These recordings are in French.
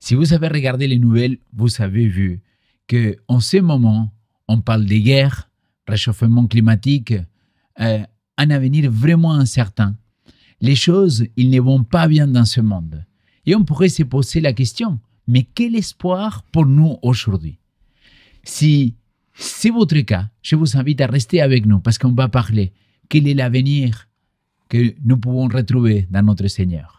Si vous avez regardé les nouvelles, vous avez vu qu'en ce moment, on parle des guerres, réchauffement climatique, un avenir vraiment incertain. Les choses, ils ne vont pas bien dans ce monde. Et on pourrait se poser la question, mais quel espoir pour nous aujourd'hui? Si c'est votre cas, je vous invite à rester avec nous parce qu'on va parler quel est l'avenir que nous pouvons retrouver dans notre Seigneur.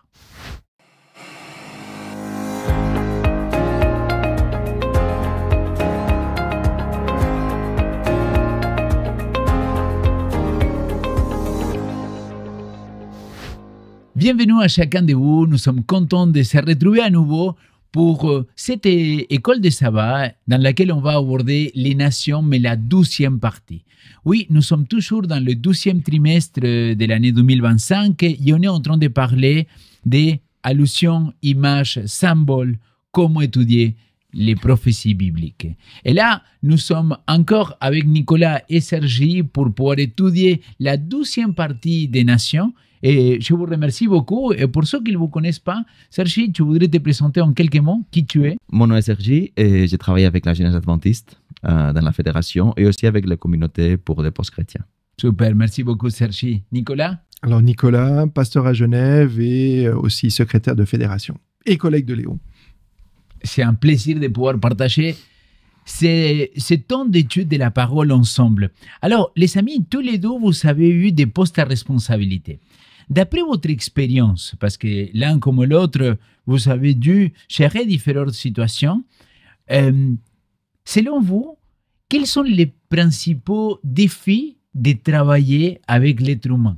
Bienvenue à chacun de vous, nous sommes contents de se retrouver à nouveau pour cette école de sabbat dans laquelle on va aborder les nations, mais la 12e partie. Oui, nous sommes toujours dans le 12e trimestre de l'année 2025 et on est en train de parler des allusions, images, symboles, comment étudier les prophéties bibliques. Et là, nous sommes encore avec Nicolas et Sergi pour pouvoir étudier la 12e partie des nations. Et je vous remercie beaucoup. Et pour ceux qui ne vous connaissent pas, Sergi, tu voudrais te présenter en quelques mots qui tu es? Mon nom est Sergi et j'ai travaillé avec la Jeunesse adventiste dans la fédération et aussi avec la communauté pour les post-chrétiens. Super, merci beaucoup Sergi. Nicolas? Alors Nicolas, pasteur à Genève et aussi secrétaire de fédération et collègue de Léon. C'est un plaisir de pouvoir partager ce temps d'étude de la parole ensemble. Alors, les amis, tous les deux, vous avez eu des postes à responsabilité. D'après votre expérience, parce que l'un comme l'autre, vous avez dû gérer différentes situations, selon vous, quels sont les principaux défis de travailler avec l'être humain?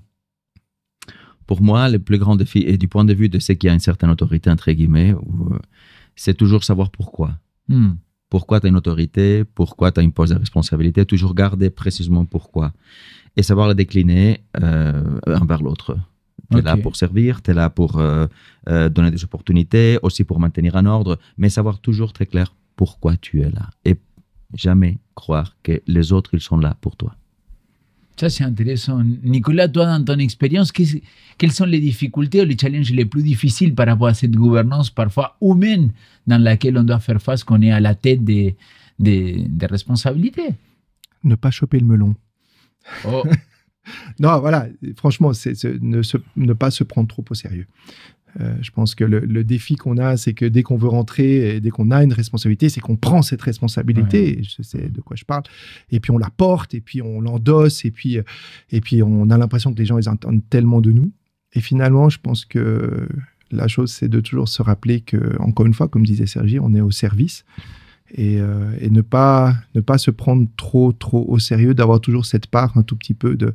Pour moi, le plus grand défi, et du point de vue de ceux qui ont une certaine autorité, entre guillemets, c'est toujours savoir pourquoi. Pourquoi tu as une autorité, pourquoi tu as une poste de responsabilité, toujours garder précisément pourquoi. Et savoir le décliner envers l'autre. Tu es là pour servir, tu es là pour donner des opportunités, aussi pour maintenir un ordre, mais savoir toujours très clair pourquoi tu es là. Et jamais croire que les autres, ils sont là pour toi. Ça, c'est intéressant. Nicolas, toi, dans ton expérience, quelles sont les difficultés ou les challenges les plus difficiles par rapport à cette gouvernance parfois humaine dans laquelle on doit faire face, qu'on est à la tête des responsabilités? Ne pas choper le melon. Oh. Non, voilà, franchement, ne pas se prendre trop au sérieux. Je pense que le défi qu'on a, c'est que dès qu'on veut rentrer et dès qu'on a une responsabilité, c'est qu'on prend cette responsabilité, ouais. Et je sais de quoi je parle, et puis on la porte, et puis on l'endosse, et puis on a l'impression que les gens ils entendent tellement de nous. Et finalement, je pense que la chose, c'est de toujours se rappeler que, encore une fois, comme disait Sergi, on est au service. Et ne pas se prendre trop au sérieux, d'avoir toujours cette part un tout petit peu de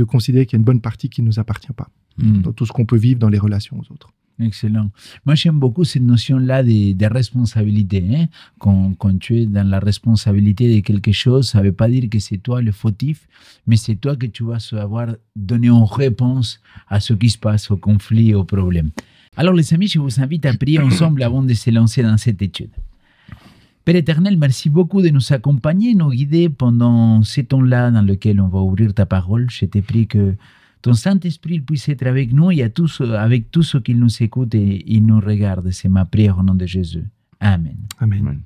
considérer qu'il y a une bonne partie qui ne nous appartient pas dans tout ce qu'on peut vivre dans les relations aux autres. Excellent. Moi, j'aime beaucoup cette notion-là de responsabilité. Hein? Quand tu es dans la responsabilité de quelque chose, ça ne veut pas dire que c'est toi le fautif, mais c'est toi que tu vas savoir donner une réponse à ce qui se passe, au conflit, au problème. Alors les amis, je vous invite à prier ensemble avant de se lancer dans cette étude. Père éternel, merci beaucoup de nous accompagner, nous guider pendant ce temps-là dans lequel on va ouvrir ta parole. Je te prie que ton Saint-Esprit puisse être avec nous et avec tous ceux qui nous écoutent et ils nous regardent. C'est ma prière au nom de Jésus. Amen. Amen.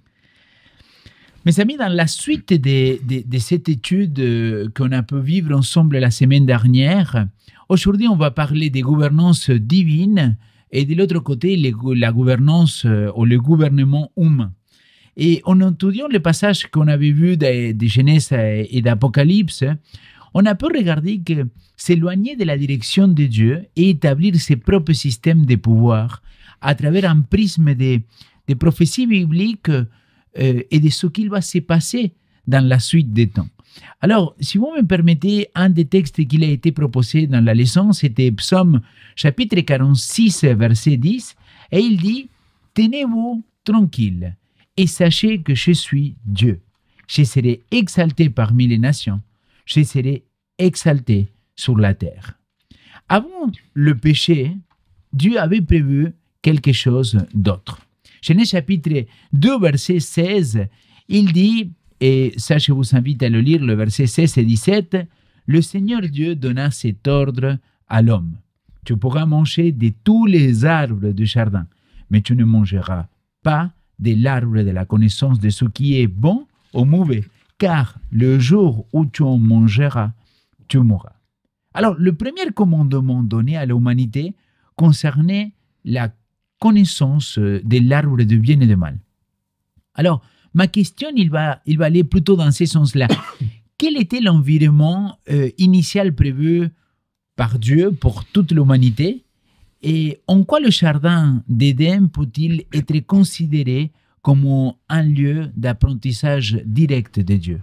Mes amis, dans la suite de cette étude qu'on a pu vivre ensemble la semaine dernière, aujourd'hui on va parler des gouvernances divines et de l'autre côté, la gouvernance ou le gouvernement humain. Et en étudiant le passage qu'on avait vu de Genèse et d'Apocalypse, on a pu regarder que s'éloigner de la direction de Dieu et établir ses propres systèmes de pouvoir à travers un prisme des prophéties bibliques et de ce qu'il va se passer dans la suite des temps. Alors, si vous me permettez, un des textes qui a été proposé dans la leçon, c'était Psaume chapitre 46, verset 10, et il dit « Tenez-vous tranquille et sachez que je suis Dieu. Je serai exalté parmi les nations, je serai exalté sur la terre. » Avant le péché, Dieu avait prévu quelque chose d'autre. Genèse chapitre 2, verset 16, il dit, et ça je vous invite à le lire, le verset 16 et 17, « Le Seigneur Dieu donna cet ordre à l'homme. Tu pourras manger de tous les arbres du jardin, mais tu ne mangeras pas de l'arbre de la connaissance de ce qui est bon ou mauvais, car le jour où tu en mangeras, tu mourras. Alors, le premier commandement donné à l'humanité concernait la connaissance de l'arbre de bien et de mal. Alors, ma question, il va aller plutôt dans ce sens-là. Quel était l'environnement initial prévu par Dieu pour toute l'humanité et en quoi le jardin d'Éden peut-il être considéré comme un lieu d'apprentissage direct de Dieu?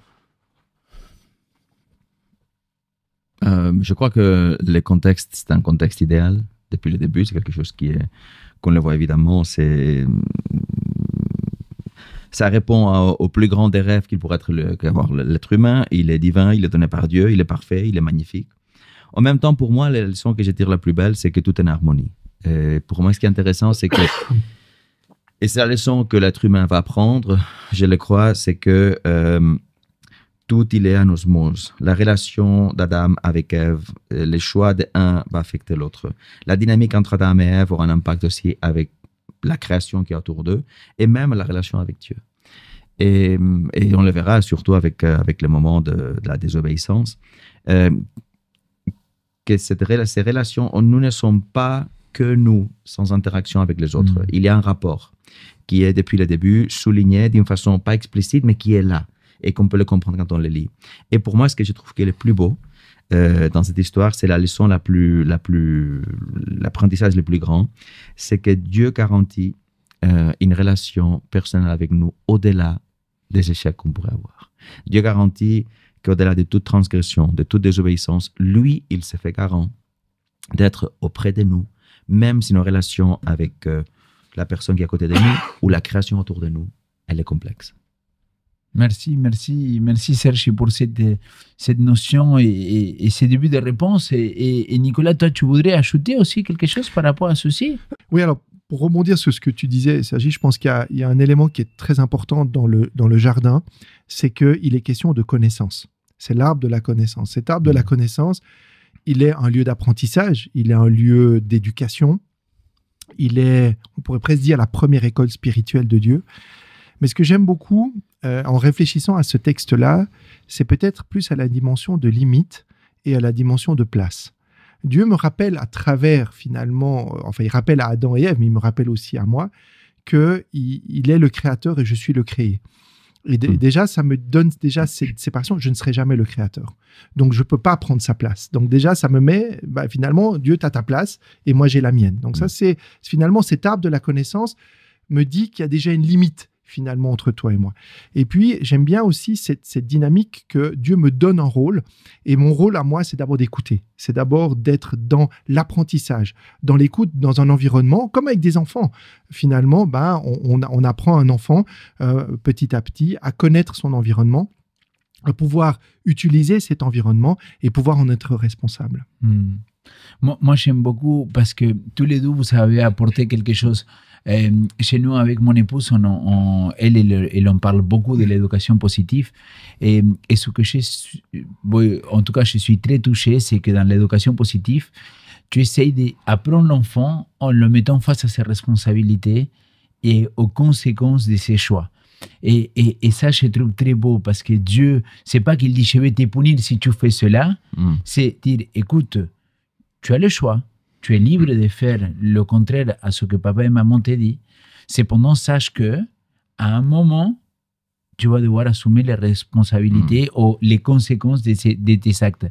Je crois que le contexte, c'est un contexte idéal depuis le début. C'est quelque chose qu'on le voit évidemment. Ça répond au plus grand des rêves qu'il pourrait avoir l'être humain. Il est divin, il est donné par Dieu, il est parfait, il est magnifique. En même temps, pour moi, la leçon que je tire la plus belle, c'est que tout est en harmonie. Et pour moi, ce qui est intéressant, c'est que, et c'est la leçon que l'être humain va apprendre, je le crois, c'est que tout il est en osmose. La relation d'Adam avec Ève, le choix d'un va affecter l'autre. La dynamique entre Adam et Ève aura un impact aussi avec la création qui est autour d'eux, et même la relation avec Dieu. Et on le verra surtout avec le moment de la désobéissance, que ces relations, nous ne sommes pas que nous, sans interaction avec les autres. Il y a un rapport qui est depuis le début souligné d'une façon pas explicite, mais qui est là, et qu'on peut le comprendre quand on le lit. Et pour moi, ce que je trouve qui est le plus beau dans cette histoire, c'est la leçon l'apprentissage le plus grand, c'est que Dieu garantit une relation personnelle avec nous au-delà des échecs qu'on pourrait avoir. Dieu garantit qu'au-delà de toute transgression, de toute désobéissance, lui, il se fait garant d'être auprès de nous, même si nos relations avec la personne qui est à côté de nous ou la création autour de nous, elle est complexe. Merci Serge pour cette notion et ces débuts de réponse. Et Nicolas, toi, tu voudrais ajouter aussi quelque chose par rapport à ceci? Oui, alors, pour rebondir sur ce que tu disais, Sergi, je pense qu'il y a un élément qui est très important dans le jardin, c'est qu'il est question de connaissance. C'est l'arbre de la connaissance. Cet arbre de la connaissance, il est un lieu d'apprentissage, il est un lieu d'éducation, il est, on pourrait presque dire, la première école spirituelle de Dieu. Mais ce que j'aime beaucoup, en réfléchissant à ce texte-là, c'est peut-être plus à la dimension de limite et à la dimension de place. Dieu me rappelle à travers, finalement, enfin, il rappelle à Adam et Ève, mais il me rappelle aussi à moi, qu'il est le créateur et je suis le créé. Et déjà, ça me donne déjà cette séparation, je ne serai jamais le créateur. Donc, je ne peux pas prendre sa place. Donc, déjà, ça me met, finalement, Dieu, tu as ta place et moi, j'ai la mienne. Donc, ça, c'est finalement, cet arbre de la connaissance me dit qu'il y a déjà une limite finalement entre toi et moi. Et puis, j'aime bien aussi cette dynamique que Dieu me donne un rôle. Et mon rôle à moi, c'est d'abord d'écouter. C'est d'abord d'être dans l'apprentissage, dans l'écoute, dans un environnement, comme avec des enfants. Finalement, on apprend un enfant petit à petit à connaître son environnement, à pouvoir utiliser cet environnement et pouvoir en être responsable. Moi, j'aime beaucoup parce que tous les deux, vous avez apporté quelque chose. Chez nous, avec mon épouse, elle en parle beaucoup de l'éducation positive. Et ce que en tout cas, je suis très touché, c'est que dans l'éducation positive, tu essayes d'apprendre l'enfant en le mettant face à ses responsabilités et aux conséquences de ses choix. Et ça, je trouve très beau parce que Dieu, c'est pas qu'il dit « je vais te punir si tu fais cela », c'est dire « écoute, tu as le choix. Tu es libre de faire le contraire à ce que papa et maman t'ont dit. Cependant, sache que à un moment, tu vas devoir assumer les responsabilités ou les conséquences de tes actes.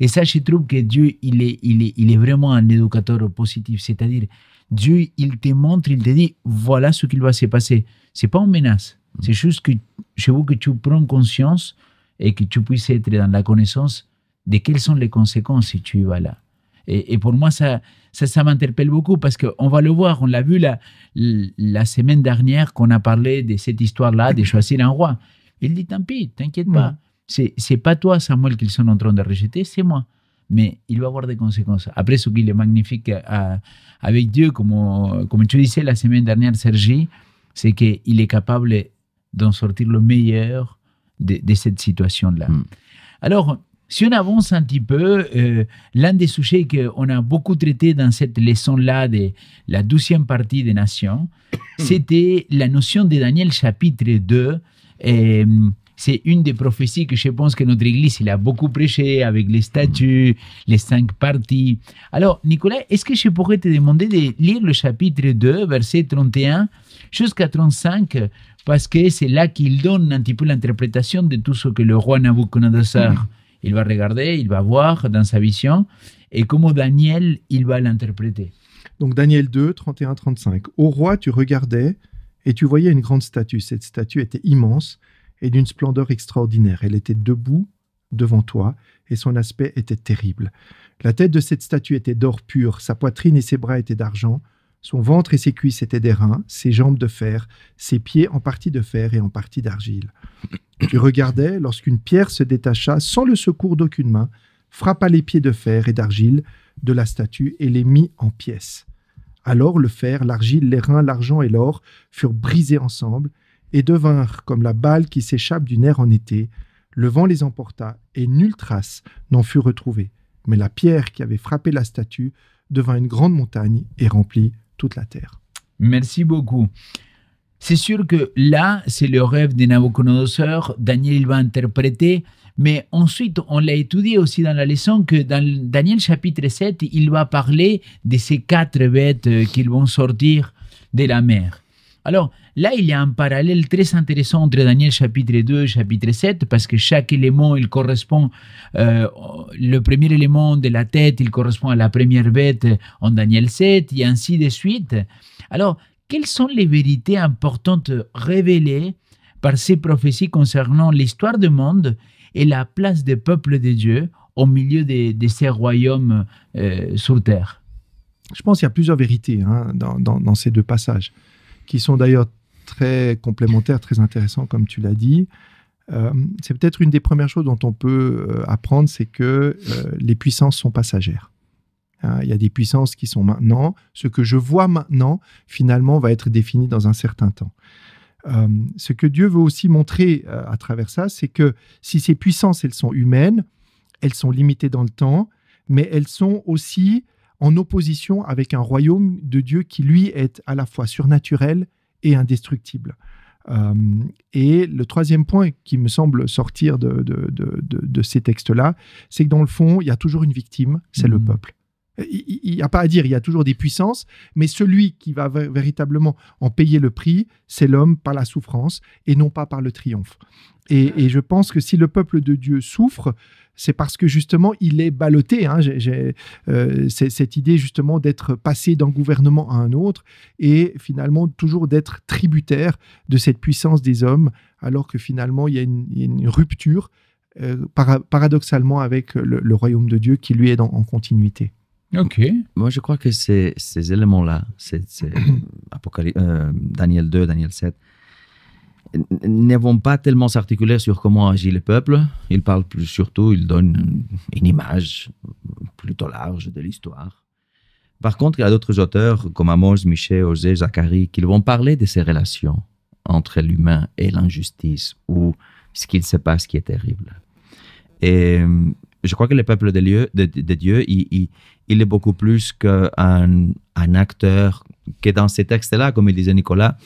Et ça, je trouve que Dieu, il est vraiment un éducateur positif. C'est-à-dire, Dieu, il te montre, il te dit, voilà ce qu'il va se passer. Ce n'est pas une menace. C'est juste que je veux que tu prends conscience et que tu puisses être dans la connaissance de quelles sont les conséquences si tu y vas là. Et pour moi, ça m'interpelle beaucoup parce qu'on va le voir, on l'a vu la semaine dernière qu'on a parlé de cette histoire-là, de choisir un roi. Il dit, tant pis, t'inquiète pas. C'est pas toi, Samuel, qu'ils sont en train de rejeter, c'est moi. Mais il va avoir des conséquences. Après, ce qui est magnifique avec Dieu, comme tu disais la semaine dernière, Sergi, c'est qu'il est capable d'en sortir le meilleur de cette situation-là. Alors, Si on avance un petit peu, l'un des sujets qu'on a beaucoup traité dans cette leçon-là de la 12e partie des Nations, c'était la notion de Daniel chapitre 2. C'est une des prophéties que je pense que notre Église il a beaucoup prêché avec les statuts, les 5 parties. Alors, Nicolas, est-ce que je pourrais te demander de lire le chapitre 2, verset 31 jusqu'à 35, parce que c'est là qu'il donne un petit peu l'interprétation de tout ce que le roi Nabuchodonosor il va regarder, il va voir dans sa vision, et comment Daniel il va l'interpréter. Donc Daniel 2, 31-35. Ô roi, tu regardais et tu voyais une grande statue. Cette statue était immense et d'une splendeur extraordinaire. Elle était debout devant toi et son aspect était terrible. La tête de cette statue était d'or pur, sa poitrine et ses bras étaient d'argent, son ventre et ses cuisses étaient d'airain, ses jambes de fer, ses pieds en partie de fer et en partie d'argile. Tu regardais lorsqu'une pierre se détacha sans le secours d'aucune main, frappa les pieds de fer et d'argile de la statue et les mit en pièces. Alors le fer, l'argile, l'airain, l'argent et l'or furent brisés ensemble et devinrent comme la balle qui s'échappe du nerf en été. Le vent les emporta et nulle trace n'en fut retrouvée. Mais la pierre qui avait frappé la statue devint une grande montagne et remplit toute la terre. Merci beaucoup. C'est sûr que là, c'est le rêve de Nabuchodonosor. Daniel il va interpréter, mais ensuite, on l'a étudié aussi dans la leçon que dans Daniel chapitre 7, il va parler de ces 4 bêtes qui vont sortir de la mer. Alors là, il y a un parallèle très intéressant entre Daniel chapitre 2 et chapitre 7, parce que chaque élément, il correspond, le premier élément de la tête, il correspond à la première bête en Daniel 7, et ainsi de suite. Alors, quelles sont les vérités importantes révélées par ces prophéties concernant l'histoire du monde et la place des peuples de Dieu au milieu de ces royaumes sur terre? Je pense qu'il y a plusieurs vérités dans ces 2 passages, qui sont d'ailleurs très complémentaires, très intéressants, comme tu l'as dit. C'est peut-être une des premières choses dont on peut apprendre, c'est que les puissances sont passagères. Il y a des puissances qui sont maintenant. Ce que je vois maintenant, finalement, va être défini dans un certain temps. Ce que Dieu veut aussi montrer à travers ça, c'est que si ces puissances, elles sont humaines, elles sont limitées dans le temps, mais elles sont aussi en opposition avec un royaume de Dieu qui, lui, est à la fois surnaturel et indestructible. Et le 3e point qui me semble sortir de ces textes-là, c'est que dans le fond, il y a toujours une victime, c'est le peuple. Il n'y a pas à dire, il y a toujours des puissances, mais celui qui va véritablement en payer le prix, c'est l'homme par la souffrance et non pas par le triomphe. Et je pense que si le peuple de Dieu souffre, c'est parce que justement il est ballotté. C'est cette idée justement d'être passé d'un gouvernement à un autre et finalement toujours d'être tributaire de cette puissance des hommes, alors que finalement il y a une rupture paradoxalement avec le royaume de Dieu qui lui est en continuité. Ok. Moi, je crois que ces éléments-là, Daniel 2, Daniel 7, ne vont pas tellement s'articuler sur comment agit le peuple. Il parle il donne une image plutôt large de l'histoire. Par contre, il y a d'autres auteurs comme Amos, Michée, Osée, Zacharie qui vont parler de ces relations entre l'humain et l'injustice ou ce qu'il se passe qui est terrible. Et je crois que le peuple de Dieu, il est beaucoup plus qu'un acteur, que dans ces textes-là, comme il disait Nicolas,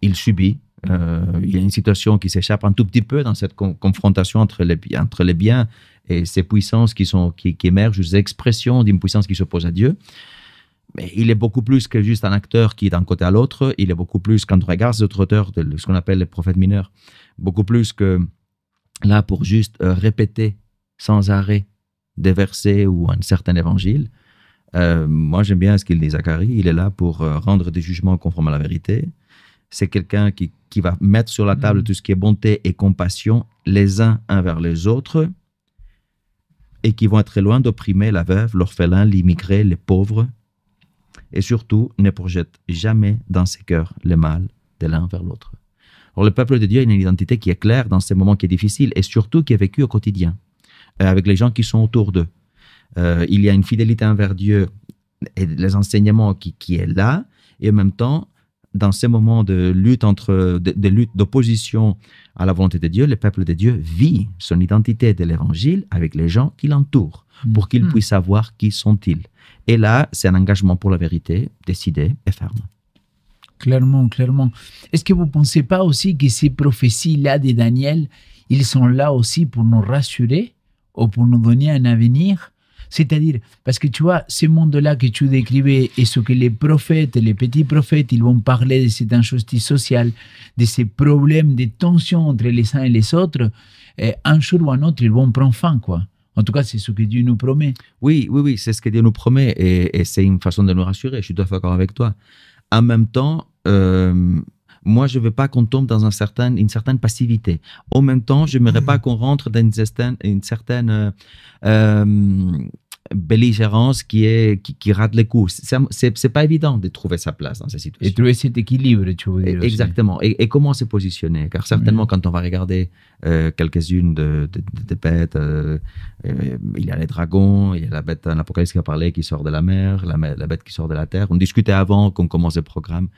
il subit. Il y a une situation qui s'échappe un tout petit peu dans cette confrontation entre les biens et ces puissances qui émergent, ces expressions d'une puissance qui s'oppose à Dieu. Mais il est beaucoup plus que juste un acteur qui est d'un côté à l'autre. Il est beaucoup plus, quand on regarde ces autres auteurs, de ce qu'on appelle les prophètes mineurs, beaucoup plus que là pour juste répéter sans arrêt des versets ou un certain évangile. Moi, j'aime bien ce qu'il dit Zacharie. Il est là pour rendre des jugements conformes à la vérité. C'est quelqu'un qui va mettre sur la table tout ce qui est bonté et compassion les uns envers les autres et qui vont être loin d'opprimer la veuve, l'orphelin, l'immigré, les pauvres et surtout ne projette jamais dans ses cœurs le mal de l'un vers l'autre. Alors, le peuple de Dieu a une identité qui est claire dans ces moments qui est difficile et surtout qui est vécue au quotidien avec les gens qui sont autour d'eux. Il y a une fidélité envers Dieu et les enseignements qui est là et en même temps dans ces moments de lutte d'opposition à la volonté de Dieu, le peuple de Dieu vit son identité de l'évangile avec les gens qui l'entourent pour qu'ils puissent savoir qui sont-ils. Et là, c'est un engagement pour la vérité décidé et ferme. Clairement, clairement. Est-ce que vous ne pensez pas aussi que ces prophéties-là de Daniel, ils sont là aussi pour nous rassurer ou pour nous donner un avenir? C'est-à-dire, parce que tu vois, ce monde-là que tu décrivais et ce que les prophètes, les petits prophètes, ils vont parler de cette injustice sociale, de ces problèmes de tension entre les uns et les autres, un jour ou un autre, ils vont prendre fin, quoi. En tout cas, c'est ce que Dieu nous promet. Oui, c'est ce que Dieu nous promet et c'est une façon de nous rassurer. Je suis tout à fait d'accord avec toi. En même temps, moi, je ne veux pas qu'on tombe dans une certaine passivité. En même temps, je n'aimerais pas qu'on rentre dans une certaine belligérance qui rate les coups. Ce n'est pas évident de trouver sa place dans ces situations. Et trouver cet équilibre, tu veux dire. Exactement. Et comment se positionner? Car certainement, quand on va regarder quelques-unes de bêtes, il y a les dragons, il y a la bête en Apocalypse qui a parlé, qui sort de la mer, la bête qui sort de la terre. On discutait avant qu'on commence le programme.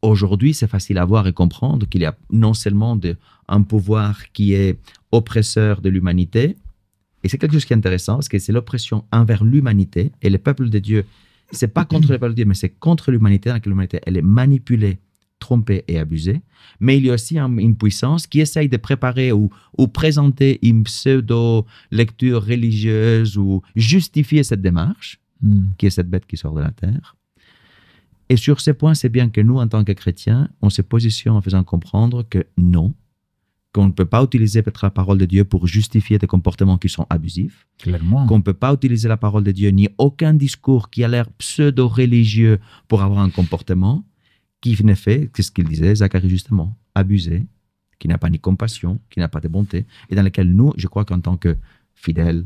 Aujourd'hui, c'est facile à voir et comprendre qu'il y a non seulement un pouvoir qui est oppresseur de l'humanité, et c'est quelque chose qui est intéressant, parce que c'est l'oppression envers l'humanité, et le peuple de Dieu, c'est pas contre le peuple de Dieu, mais c'est contre l'humanité, dans laquelle l'humanité, elle est manipulée, trompée et abusée. Mais il y a aussi une puissance qui essaye de préparer ou présenter une pseudo-lecture religieuse ou justifier cette démarche, qui est cette bête qui sort de la terre. Et sur ces points, c'est bien que nous, en tant que chrétiens, on se positionne en faisant comprendre que non, qu'on ne peut pas utiliser peut-être la parole de Dieu pour justifier des comportements qui sont abusifs. Clairement. Qu'on ne peut pas utiliser la parole de Dieu ni aucun discours qui a l'air pseudo-religieux pour avoir un comportement qui ne fait que ce qu'il disait, Zacharie justement, abusé, qui n'a pas ni compassion, qui n'a pas de bonté, et dans lequel nous, je crois qu'en tant que fidèles,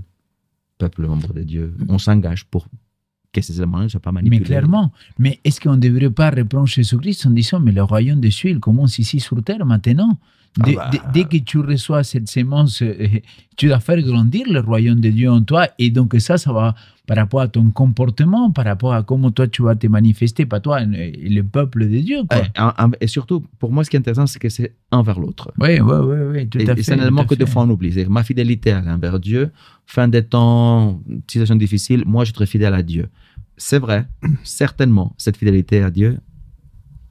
peuple membre de Dieu, on s'engage pour que ces éléments ne soient pas manipulés. Mais clairement. Mais est-ce qu'on ne devrait pas reprendre Jésus-Christ en disant, mais le royaume des cieux, il commence ici sur terre maintenant? Dès que tu reçois cette sémence, tu dois faire grandir le royaume de Dieu en toi. Et donc ça va par rapport à ton comportement, par rapport à comment toi tu vas te manifester, pas toi, le peuple de Dieu, quoi. Et surtout, pour moi, ce qui est intéressant, c'est que c'est envers l'autre. Oui, tout à fait. Et c'est un élément que des fois on oublie. C'est ma fidélité envers Dieu, fin des temps, situation difficile, moi je suis très fidèle à Dieu. C'est vrai, certainement, cette fidélité à Dieu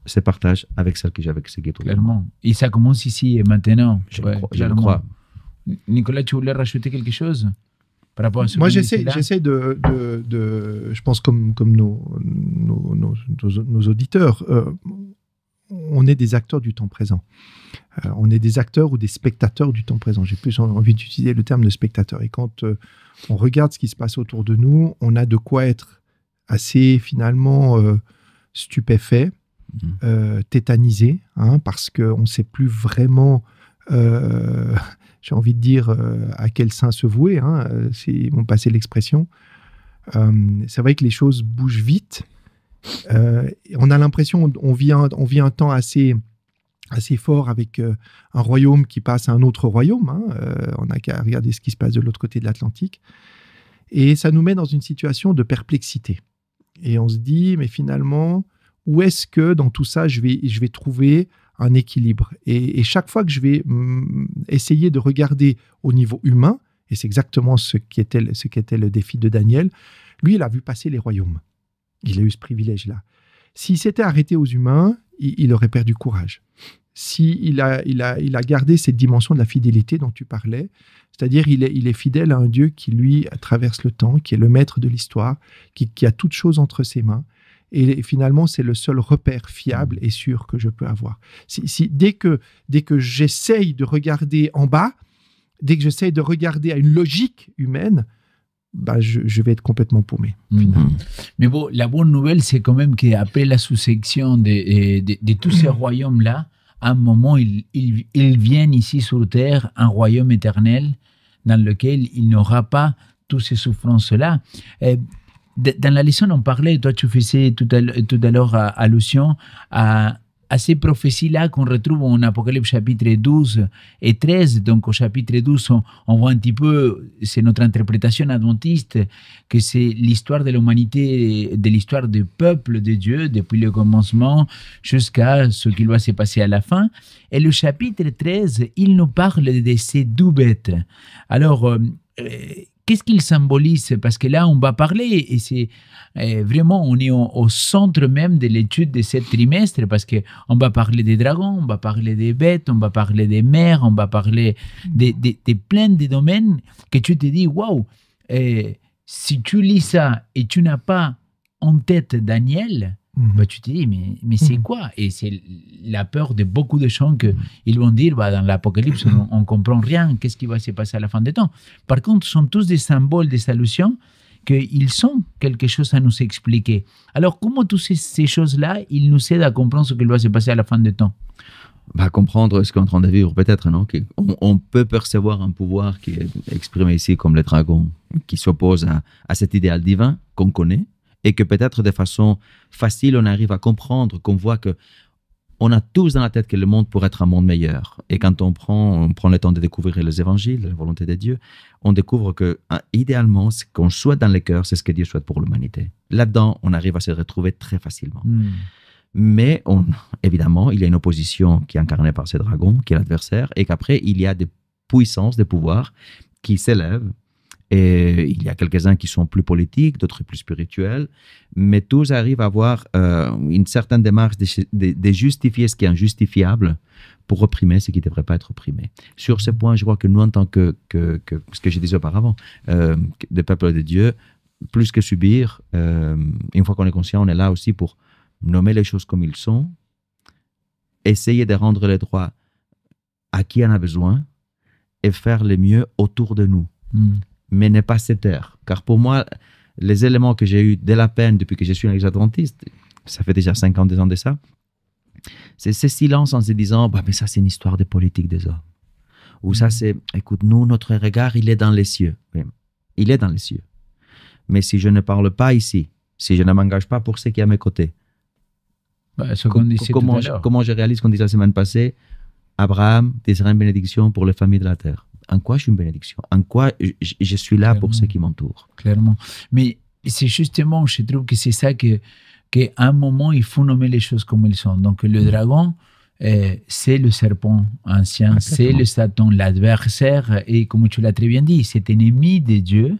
se partage avec celle que j'ai avec ce qui est autour. Clairement. Et ça commence ici et maintenant. Je le crois. Nicolas, tu voulais rajouter quelque chose par rapport à ce Moi, j'essaie de, je pense comme nos auditeurs, on est des acteurs du temps présent. On est des acteurs ou des spectateurs du temps présent. J'ai plus envie d'utiliser le terme de spectateur. Et quand on regarde ce qui se passe autour de nous, on a de quoi être assez finalement stupéfait, tétanisé, parce qu'on ne sait plus vraiment, j'ai envie de dire, à quel sein se vouer, si on passait l'expression. C'est vrai que les choses bougent vite. On a l'impression, on vit un temps assez fort avec un royaume qui passe à un autre royaume. On n'a qu'à regarder ce qui se passe de l'autre côté de l'Atlantique. Et ça nous met dans une situation de perplexité. Et on se dit, mais finalement, où est-ce que dans tout ça, je vais trouver un équilibre? Et chaque fois que je vais essayer de regarder au niveau humain, et c'est exactement ce qui était le défi de Daniel, lui, il a vu passer les royaumes. Il a eu ce privilège-là. S'il s'était arrêté aux humains, il aurait perdu courage. Il a gardé cette dimension de la fidélité dont tu parlais, c'est-à-dire il est fidèle à un Dieu qui, lui, traverse le temps, qui est le maître de l'histoire, qui a toutes choses entre ses mains. Et finalement, c'est le seul repère fiable et sûr que je peux avoir. Dès que j'essaye de regarder en bas, dès que j'essaye de regarder à une logique humaine, je vais être complètement paumé. Mais bon, la bonne nouvelle, c'est quand même qu'après la sous-section de tous ces royaumes-là, à un moment, ils viennent ici sur Terre, un royaume éternel dans lequel il n'y aura pas toutes ces souffrances-là. Dans la leçon, on parlait, toi tu faisais tout à l'heure allusion à à ces prophéties-là qu'on retrouve en Apocalypse chapitre 12 et 13. Donc au chapitre 12, on voit un petit peu, c'est notre interprétation adventiste, que c'est l'histoire de l'humanité, de l'histoire du peuple de Dieu, depuis le commencement jusqu'à ce qui va se passer à la fin. Et le chapitre 13, il nous parle de ces deux bêtes. Alors, qu'est-ce qu'il symbolise? Parce que là, on va parler, et c'est vraiment, on est au centre même de l'étude de ce trimestre, parce qu'on va parler des dragons, on va parler des bêtes, on va parler des mers, on va parler de plein de domaines que tu te dis, waouh, si tu lis ça et tu n'as pas en tête Daniel, bah, tu te dis, mais c'est quoi? Et c'est la peur de beaucoup de gens qu'ils vont dire, bah, dans l'Apocalypse, on ne comprend rien, qu'est-ce qui va se passer à la fin des temps? Par contre, ce sont tous des symboles, des allusions, qu'ils sont quelque chose à nous expliquer. Alors, comment toutes ces choses-là, ils nous aident à comprendre ce qui va se passer à la fin des temps? Bah, comprendre ce qu'on est en train de vivre, peut-être, non? On peut percevoir un pouvoir qui est exprimé ici comme le dragon, qui s'oppose à cet idéal divin qu'on connaît, et que peut-être de façon facile, on arrive à comprendre, qu'on voit que on a tous dans la tête que le monde pourrait être un monde meilleur. Et quand on prend le temps de découvrir les évangiles, la volonté de Dieu, on découvre que, idéalement, ce qu'on souhaite dans les cœurs, c'est ce que Dieu souhaite pour l'humanité. Là-dedans, on arrive à se retrouver très facilement. Mais, évidemment, il y a une opposition qui est incarnée par ces dragons, qui est l'adversaire, et qu'après, il y a des puissances, des pouvoirs qui s'élèvent. Et il y a quelques-uns qui sont plus politiques, d'autres plus spirituels, mais tous arrivent à avoir une certaine démarche de justifier ce qui est injustifiable pour opprimer ce qui ne devrait pas être opprimé. Sur ce point, je crois que nous, en tant que ce que je disais auparavant, des peuples de Dieu, plus que subir, une fois qu'on est conscient, on est là aussi pour nommer les choses comme ils sont, essayer de rendre les droits à qui en a besoin et faire le mieux autour de nous. Mais ne pas se taire. Car pour moi, les éléments que j'ai eus de la peine depuis que je suis un église adventiste, ça fait déjà 52 ans de ça, c'est ce silence en se disant, bah, mais ça c'est une histoire de politique des hommes. Ou ça c'est, écoute, nous, notre regard, il est dans les cieux. Oui, il est dans les cieux. Mais si je ne parle pas ici, si je ne m'engage pas pour ceux qui sont à mes côtés, bah, comment je réalise qu'on dit la semaine passée, Abraham désire une bénédiction pour les familles de la terre. En quoi je suis une bénédiction? En quoi je suis là pour ceux qui m'entourent? Clairement. Mais c'est justement, je trouve que c'est ça qu'à un moment, il faut nommer les choses comme elles sont. Donc, le dragon, c'est le serpent ancien, c'est le Satan, l'adversaire, et comme tu l'as très bien dit, cet ennemi de Dieu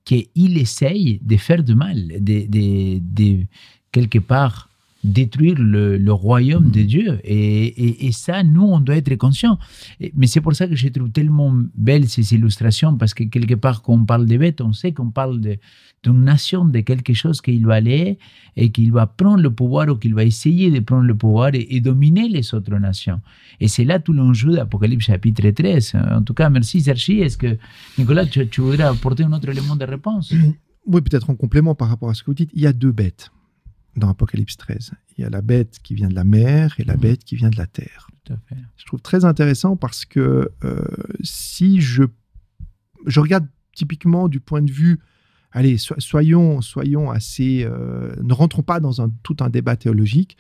qu'il essaye de faire du mal, de quelque part détruire le royaume de Dieu. Et ça, nous, on doit être conscients. Mais c'est pour ça que je trouve tellement belles ces illustrations, parce que quelque part, quand on parle des bêtes, on sait qu'on parle d'une nation, de quelque chose qu'il va aller et qu'il va prendre le pouvoir, ou qu'il va essayer de prendre le pouvoir et dominer les autres nations. Et c'est là tout l'enjeu d'Apocalypse chapitre 13. En tout cas, merci Sergi. Est-ce que, Nicolas, tu voudrais apporter un autre élément de réponse? Oui, peut-être en complément par rapport à ce que vous dites. Il y a deux bêtes dans Apocalypse 13. Il y a la bête qui vient de la mer et la bête qui vient de la terre. Tout à fait. Je trouve très intéressant parce que si je regarde typiquement du point de vue, allez, soyons assez, ne rentrons pas dans tout un débat théologique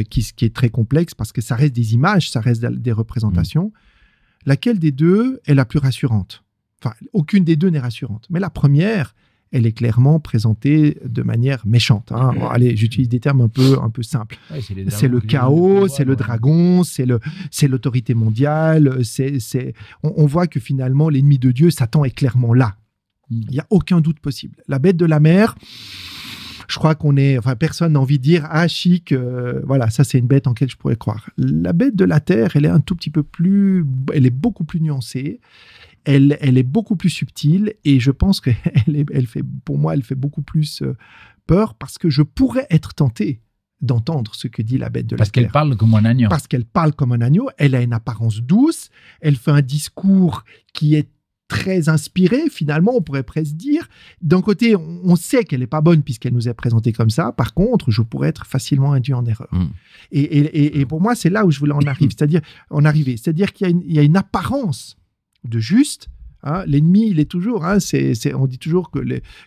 qui est très complexe, parce que ça reste des images, ça reste des représentations. Laquelle des deux est la plus rassurante? Enfin, aucune des deux n'est rassurante. Mais la première, elle est clairement présentée de manière méchante. Hein. Bon, allez, j'utilise des termes un peu simples. Ouais, c'est le chaos, c'est le dragon, c'est l'autorité mondiale. On voit que finalement, l'ennemi de Dieu, Satan, est clairement là. Il n'y a aucun doute possible. La bête de la mer, je crois personne n'a envie de dire, ah chic, voilà, ça c'est une bête en laquelle je pourrais croire. La bête de la terre, elle est un tout petit peu plus, elle est beaucoup plus nuancée. Elle est beaucoup plus subtile, et je pense pour moi, elle fait beaucoup plus peur, parce que je pourrais être tenté d'entendre ce que dit la bête de la terre. Parce qu'elle parle comme un agneau. Parce qu'elle parle comme un agneau, elle a une apparence douce, elle fait un discours qui est très inspiré, finalement, on pourrait presque dire. D'un côté, on sait qu'elle n'est pas bonne puisqu'elle nous est présentée comme ça. Par contre, je pourrais être facilement induit en erreur. Et pour moi, c'est là où je voulais en arriver. C'est-à-dire qu'il y a une apparence de juste, Hein. L'ennemi, il est toujours. Hein, on dit toujours que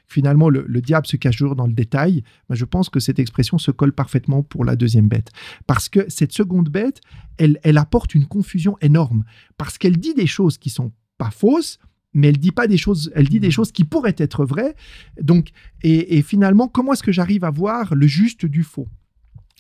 finalement, le diable se cache toujours dans le détail. Ben, je pense que cette expression se colle parfaitement pour la deuxième bête. Parce que cette seconde bête, elle apporte une confusion énorme. Parce qu'elle dit des choses qui sont pas fausses, mais elle dit des choses qui pourraient être vraies. Donc, et finalement, comment est-ce que j'arrive à voir le juste du faux?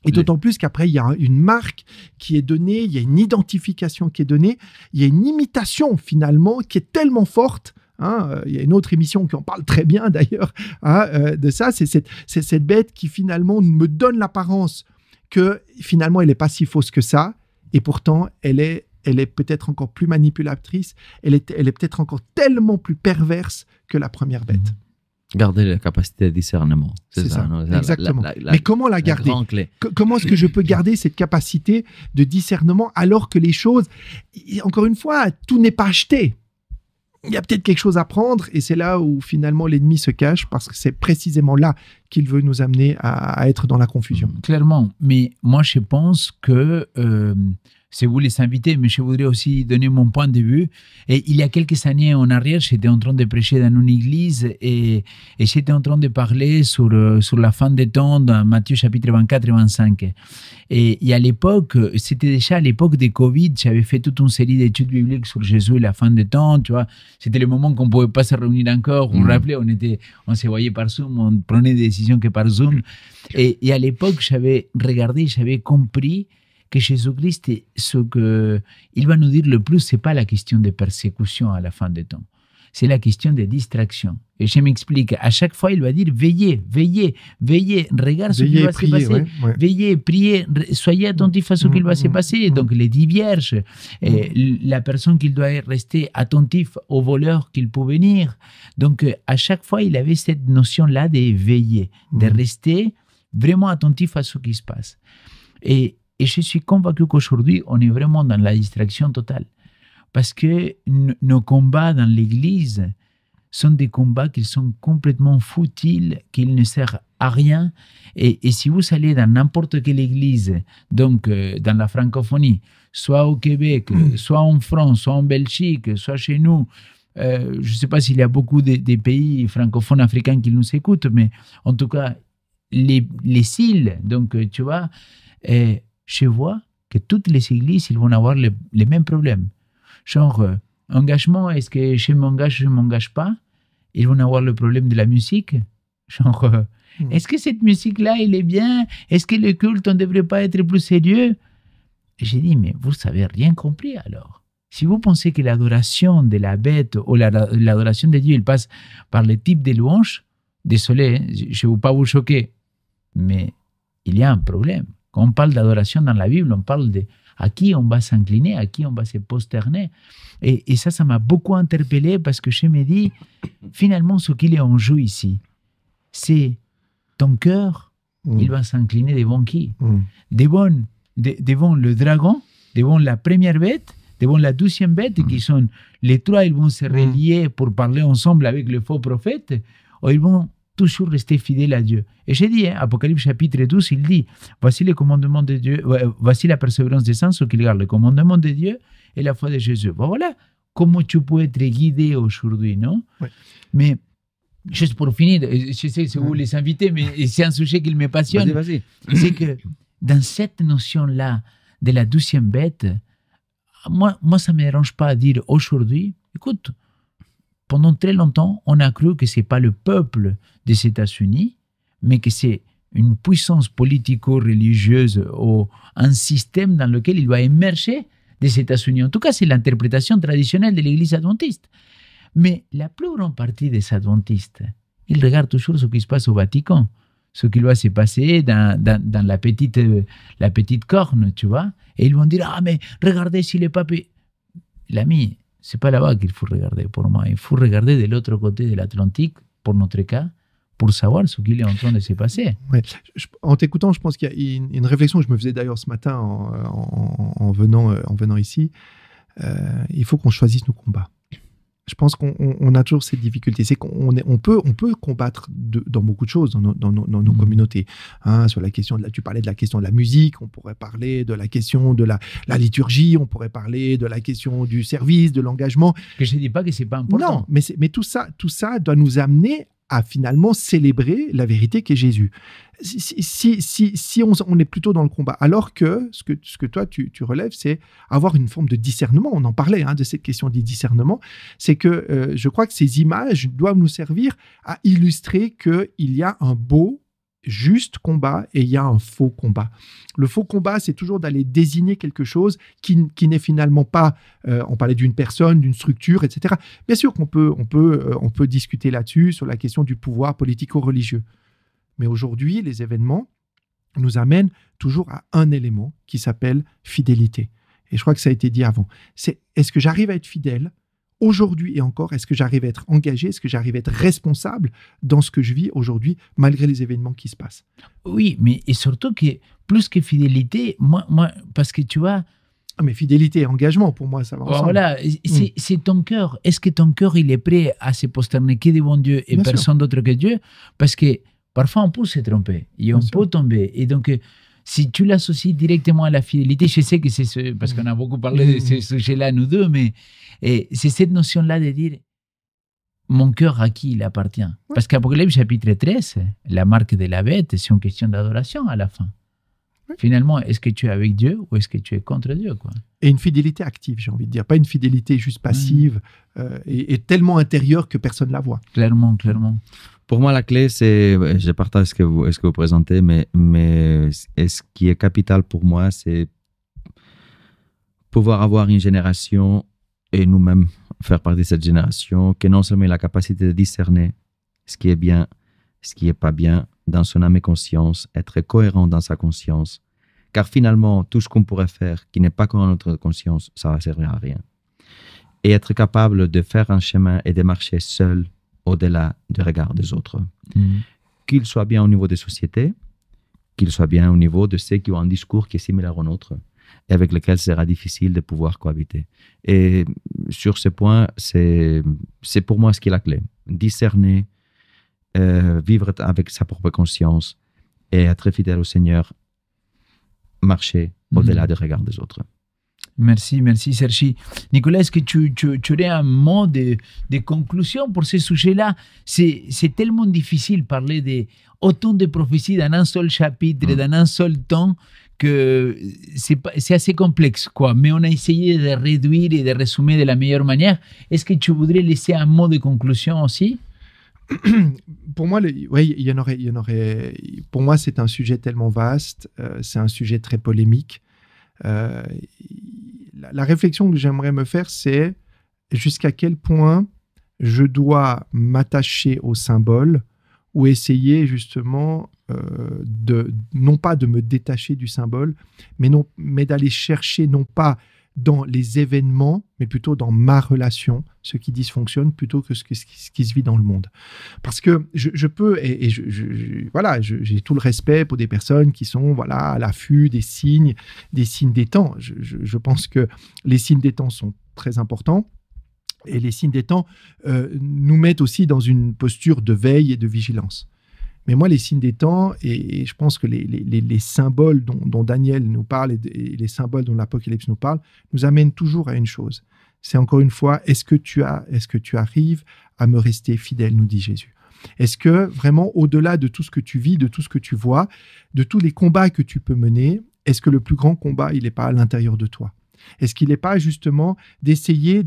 Et d'autant plus qu'après, il y a une marque qui est donnée, il y a une identification qui est donnée, il y a une imitation finalement qui est tellement forte. Hein, il y a une autre émission qui en parle très bien d'ailleurs de ça. C'est cette bête qui finalement me donne l'apparence que finalement, elle n'est pas si fausse que ça. Et pourtant, elle est peut-être encore plus manipulatrice, elle est peut-être encore tellement plus perverse que la première bête. Garder la capacité de discernement. C'est ça, exactement. Mais comment la garder? Comment est-ce que je peux garder cette capacité de discernement alors que les choses, encore une fois, tout n'est pas acheté? Il y a peut-être quelque chose à prendre et c'est là où finalement l'ennemi se cache parce que c'est précisément là qu'il veut nous amener à être dans la confusion. Clairement, mais moi je pense que c'est vous les invités, mais je voudrais aussi donner mon point de vue. Et il y a quelques années en arrière, j'étais en train de prêcher dans une église et j'étais en train de parler sur la fin des temps dans Matthieu chapitre 24 et 25. Et à l'époque, c'était déjà à l'époque de Covid, j'avais fait toute une série d'études bibliques sur Jésus et la fin des temps, tu vois. C'était le moment qu'on ne pouvait pas se réunir encore. Vous vous rappelez, on se voyait par Zoom, on prenait des décisions que par Zoom. Et à l'époque, j'avais regardé, j'avais compris que Jésus-Christ, ce qu'il va nous dire le plus, ce n'est pas la question de persécution à la fin des temps. C'est la question de distraction. Et je m'explique. À chaque fois, il va dire veillez, veillez, veillez. Regarde ce qui va se passer. Ouais. Veillez, priez, soyez attentifs à ce qu'il va se passer. Donc, les 10 vierges, la personne qui doit rester attentif aux voleurs qu'il peut venir. Donc, à chaque fois, il avait cette notion-là de veiller, de rester vraiment attentif à ce qui se passe. Et je suis convaincu qu'aujourd'hui, on est vraiment dans la distraction totale. Parce que nos combats dans l'Église sont des combats qui sont complètement futiles, qui ne servent à rien. Et si vous allez dans n'importe quelle église, donc dans la francophonie, soit au Québec, soit en France, soit en Belgique, soit chez nous, je ne sais pas s'il y a beaucoup de pays francophones africains qui nous écoutent, mais en tout cas, les îles, donc tu vois, je vois que toutes les églises, ils vont avoir les mêmes problèmes. Genre, engagement, est-ce que je m'engage, je ne m'engage pas? Ils vont avoir le problème de la musique. Genre, est-ce que cette musique-là, elle est bien? Est-ce que le culte, on ne devrait pas être plus sérieux? J'ai dit, mais vous n'avez rien compris alors. Si vous pensez que l'adoration de la bête ou l'adoration de Dieu, il passe par le type de louange, désolé, je ne veux pas vous choquer, mais il y a un problème. Quand on parle d'adoration dans la Bible, on parle de à qui on va s'incliner, à qui on va se prosterner. Et ça m'a beaucoup interpellé parce que je me dis, finalement, ce qu'il est en jeu ici, c'est ton cœur, il va s'incliner devant qui? Devant le dragon, devant la première bête, devant la deuxième bête, qui sont les trois, ils vont se relier pour parler ensemble avec le faux prophète, ou ils vont toujours rester fidèle à Dieu. Et j'ai dit, Apocalypse chapitre 12, il dit, voici le commandement de Dieu, voici la persévérance des saints, ceux qui gardent le commandement de Dieu et la foi de Jésus. Bon, voilà comment tu peux être guidé aujourd'hui, non? Ouais. Mais, juste pour finir, je sais, c'est vous les invités, mais c'est un sujet qui me passionne. Vas-y. C'est que dans cette notion-là de la deuxième bête, moi ça ne me dérange pas à dire aujourd'hui, écoute, pendant très longtemps, on a cru que ce n'est pas le peuple des États-Unis, mais que c'est une puissance politico-religieuse ou un système dans lequel il doit émerger des États-Unis. En tout cas, c'est l'interprétation traditionnelle de l'Église adventiste. Mais la plus grande partie des adventistes, ils regardent toujours ce qui se passe au Vatican, ce qui doit se passer dans la petite corne, tu vois. Et ils vont dire, ah, mais regardez si le pape... L'ami, ce n'est pas là-bas qu'il faut regarder pour moi. Il faut regarder de l'autre côté de l'Atlantique, pour notre cas, pour savoir ce qu'il est en train de se passer. Ouais. En t'écoutant, je pense qu'il y a une réflexion que je me faisais d'ailleurs ce matin en venant ici. Il faut qu'on choisisse nos combats. Je pense qu'on a toujours cette difficulté. C'est qu'on peut combattre dans beaucoup de choses dans nos communautés. Hein, sur la question tu parlais de la question de la musique, on pourrait parler de la question de la liturgie, on pourrait parler de la question du service, de l'engagement. Que je ne dis pas que c'est pas important. Non, mais tout ça doit nous amener à finalement célébrer la vérité qu'est Jésus. Si on est plutôt dans le combat, alors que ce que toi tu relèves, c'est avoir une forme de discernement. On en parlait de cette question du discernement. C'est que je crois que ces images doivent nous servir à illustrer qu'il y a un beau, juste combat et il y a un faux combat. Le faux combat, c'est toujours d'aller désigner quelque chose qui n'est finalement pas, on parlait d'une personne, d'une structure, etc. Bien sûr qu'on peut discuter là-dessus, sur la question du pouvoir politico-religieux. Mais aujourd'hui, les événements nous amènent toujours à un élément qui s'appelle fidélité. Et je crois que ça a été dit avant. Est-ce que j'arrive à être fidèle aujourd'hui et encore? Est-ce que j'arrive à être engagé? Est-ce que j'arrive à être responsable dans ce que je vis aujourd'hui, malgré les événements qui se passent? Oui, mais et surtout que plus que fidélité, moi parce que tu vois... Mais fidélité et engagement, pour moi, ça va ensemble. Voilà, c'est ton cœur. Est-ce que ton cœur, il est prêt à se prosterner que devant Dieu et Bien personne d'autre que Dieu? Parce que parfois, on peut se tromper et on peut tomber. Et donc, si tu l'associes directement à la fidélité, je sais que c'est parce qu'on a beaucoup parlé de ce sujet-là, nous deux, mais c'est cette notion-là de dire mon cœur à qui il appartient. Parce qu'Apocalypse chapitre 13, la marque de la bête, c'est une question d'adoration à la fin. Finalement, est-ce que tu es avec Dieu ou est-ce que tu es contre Dieu, quoi? Et une fidélité active, j'ai envie de dire. Pas une fidélité juste passive et tellement intérieure que personne ne la voit. Clairement. Pour moi, la clé, c'est, je partage ce que vous présentez, mais ce qui est capital pour moi, c'est pouvoir avoir une génération et nous-mêmes faire partie de cette génération qui non seulement a la capacité de discerner ce qui est bien, ce qui n'est pas bien dans son âme et conscience, être cohérent dans sa conscience, car finalement, tout ce qu'on pourrait faire qui n'est pas cohérent dans notre conscience, ça va servir à rien. Et être capable de faire un chemin et de marcher seul au-delà du regard des autres. Qu'il soit bien au niveau des sociétés, qu'il soit bien au niveau de ceux qui ont un discours qui est similaire au nôtre et avec lequel ce sera difficile de pouvoir cohabiter. Et sur ce point, c'est pour moi ce qui est la clé. Discerner, vivre avec sa propre conscience et être fidèle au Seigneur, marcher au-delà du regard des autres. Merci Sergi. Nicolas, est-ce que tu aurais un mot de conclusion pour ce sujet-là? C'est tellement difficile de parler d'autant de prophéties dans un seul chapitre, dans un seul temps, que c'est assez complexe, quoi. Mais on a essayé de réduire et de résumer de la meilleure manière. Est-ce que tu voudrais laisser un mot de conclusion aussi? Pour moi, il y en aurait. Pour moi, c'est un sujet tellement vaste, c'est un sujet très polémique. La réflexion que j'aimerais me faire, c'est jusqu'à quel point je dois m'attacher au symbole ou essayer justement non pas de me détacher du symbole, mais d'aller chercher non pas dans les événements, mais plutôt dans ma relation, ce qui dysfonctionne, plutôt que ce qui se vit dans le monde. Parce que je peux, j'ai tout le respect pour des personnes qui sont à l'affût des signes des temps. Je pense que les signes des temps sont très importants. Et les signes des temps nous mettent aussi dans une posture de veille et de vigilance. Mais moi, les signes des temps, et je pense que les symboles dont Daniel nous parle et les symboles dont l'Apocalypse nous parle, nous amènent toujours à une chose. C'est encore une fois, est-ce que tu arrives à me rester fidèle, nous dit Jésus? Est-ce que vraiment, au-delà de tout ce que tu vis, de tout ce que tu vois, de tous les combats que tu peux mener, est-ce que le plus grand combat, il n'est pas à l'intérieur de toi? Est-ce qu'il n'est pas justement d'essayer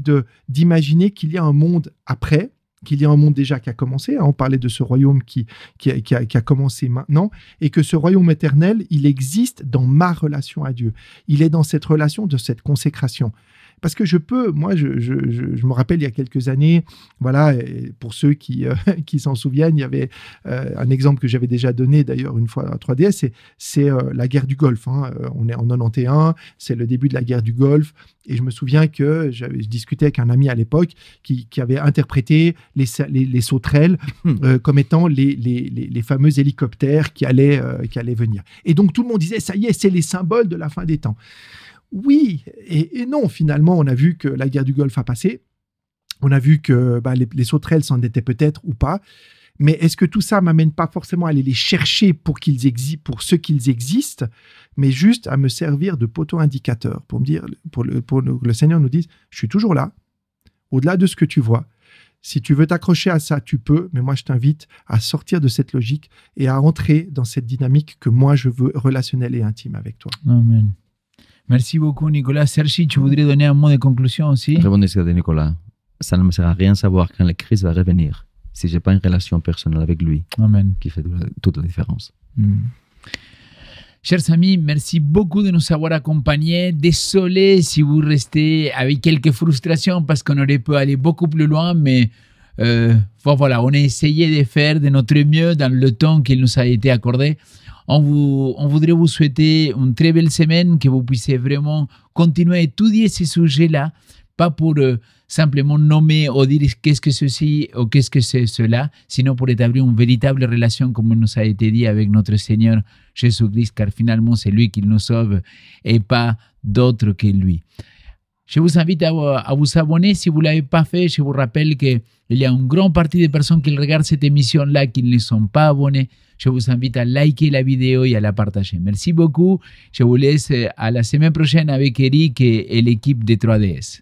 d'imaginer qu'il y a un monde après, qu'il y a un monde déjà qui a commencé, on parlait de ce royaume qui a commencé maintenant, et que ce royaume éternel, il existe dans ma relation à Dieu. Il est dans cette relation de cette consécration. Parce que je me rappelle il y a quelques années, pour ceux qui s'en souviennent, il y avait un exemple que j'avais déjà donné d'ailleurs une fois à 3DS, c'est la guerre du Golfe. On est en 91, c'est le début de la guerre du Golfe, et je me souviens que je discutais avec un ami à l'époque qui avait interprété les sauterelles comme étant les fameux hélicoptères qui allaient venir. Et donc tout le monde disait, ça y est, c'est les symboles de la fin des temps. Oui et non, finalement, on a vu que la guerre du Golfe a passé. On a vu que les sauterelles s'en étaient peut-être ou pas. Mais est-ce que tout ça m'amène pas forcément à aller les chercher pour ce qu'ils existent, mais juste à me servir de poteau indicateur pour me dire, pour le Seigneur nous dise, je suis toujours là, au-delà de ce que tu vois. Si tu veux t'accrocher à ça, tu peux, mais moi je t'invite à sortir de cette logique et à entrer dans cette dynamique que moi je veux relationnelle et intime avec toi. Amen. Merci beaucoup, Nicolas. Sergi, tu voudrais donner un mot de conclusion aussi? Répondez à ce que dit Nicolas. Ça ne me sert à rien de savoir quand le Christ va revenir si je n'ai pas une relation personnelle avec lui. Amen. Qui fait toute la différence. Chers amis, merci beaucoup de nous avoir accompagnés. Désolé si vous restez avec quelques frustrations parce qu'on aurait pu aller beaucoup plus loin, mais voilà, on a essayé de faire de notre mieux dans le temps qu'il nous a été accordé. On voudrait vous souhaiter une très belle semaine, que vous puissiez vraiment continuer à étudier ces sujets-là, pas pour simplement nommer ou dire qu'est-ce que ceci ou qu'est-ce que c'est cela, sinon pour établir une véritable relation, comme nous a été dit, avec notre Seigneur Jésus-Christ, car finalement c'est lui qui nous sauve et pas d'autre que lui. Je vous invite à vous abonner si vous ne l'avez pas fait. Je vous rappelle qu'il y a une grande partie des personnes qui regardent cette émission-là qui ne sont pas abonnées. Je vous invite à liker la vidéo et à la partager. Merci beaucoup. Je vous laisse à la semaine prochaine avec Eric et l'équipe de 3DS.